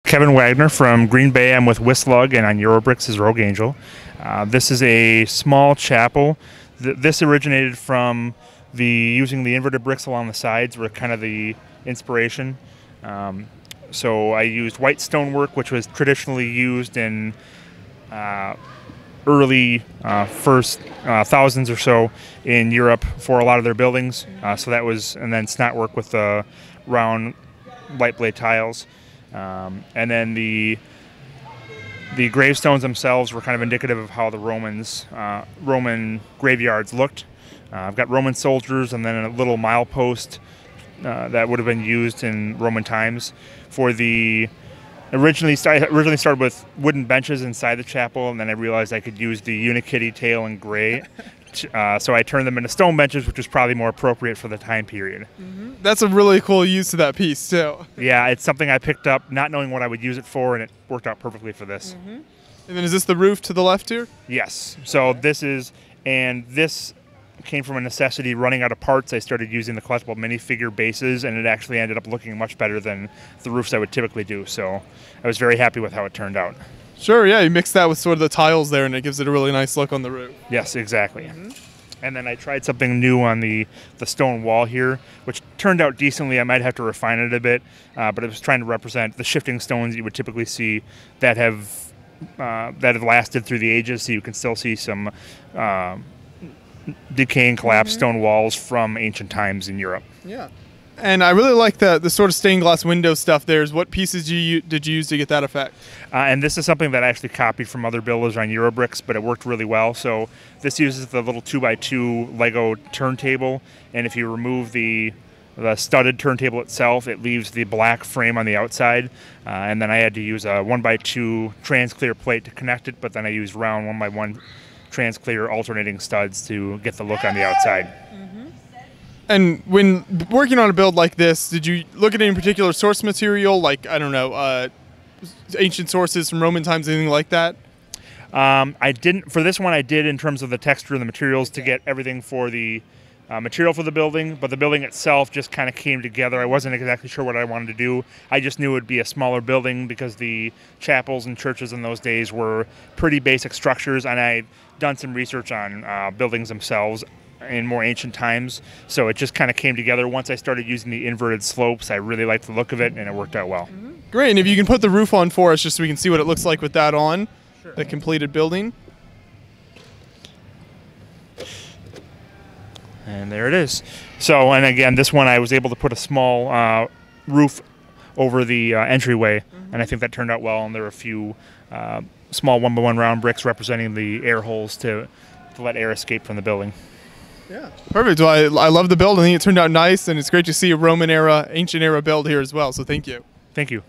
Kevin Wagner from Green Bay. I'm with Whistler and on Eurobricks as Rogue Angel. This is a small chapel. This originated from using the inverted bricks along the sides were kind of the inspiration. So I used white stonework, which was traditionally used in early first thousands or so in Europe for a lot of their buildings. So that was, and then snotwork with the round light blade tiles. And then the gravestones themselves were kind of indicative of how the Roman graveyards looked. I've got Roman soldiers and then a little milepost that would have been used in Roman times. Originally started with wooden benches inside the chapel, and then I realized I could use the Unikitty tail in gray. So I turned them into stone benches, which was probably more appropriate for the time period. Mm-hmm. That's a really cool use of that piece, too. Yeah, it's something I picked up not knowing what I would use it for, and it worked out perfectly for this. Mm-hmm. And then is this the roof to the left here? Yes. So this came from a necessity. Running out of parts, I started using the collectible minifigure bases, and it actually ended up looking much better than the roofs I would typically do. So I was very happy with how it turned out. Sure, yeah, you mix that with sort of the tiles there, and it gives it a really nice look on the roof. Yes, exactly. Mm-hmm. And then I tried something new on the stone wall here, which turned out decently. I might have to refine it a bit, but it was trying to represent the shifting stones you would typically see that have lasted through the ages, so you can still see some decaying, collapsed stone walls from ancient times in Europe. Yeah. And I really like the sort of stained glass window stuff there. What pieces did you use to get that effect? And this is something that I actually copied from other builders on Eurobricks, but it worked really well. So this uses the little 2x2 Lego turntable, and if you remove the studded turntable itself, it leaves the black frame on the outside. And then I had to use a 1x2 trans-clear plate to connect it, but then I used round 1x1 trans-clear alternating studs to get the look on the outside. Mm-hmm. And when working on a build like this, did you look at any particular source material, like, I don't know, ancient sources from Roman times, anything like that? I didn't. For this one, I did in terms of the texture and the materials to get everything for the material for the building, but the building itself just kind of came together. I wasn't exactly sure what I wanted to do. I just knew it would be a smaller building because the chapels and churches in those days were pretty basic structures, and I'd done some research on buildings themselves in more ancient times, so it just kind of came together. Once I started using the inverted slopes, I really liked the look of it, and it worked out well. Mm-hmm. Great, and if you can put the roof on for us just so we can see what it looks like with that on, sure. The completed building. And there it is. So, and again, this one I was able to put a small roof over the entryway, and I think that turned out well, and there were a few small 1x1 round bricks representing the air holes to let air escape from the building. Yeah, perfect. Well, I love the build. I think it turned out nice, and it's great to see a Roman era, ancient era build here as well, so thank you. Thank you.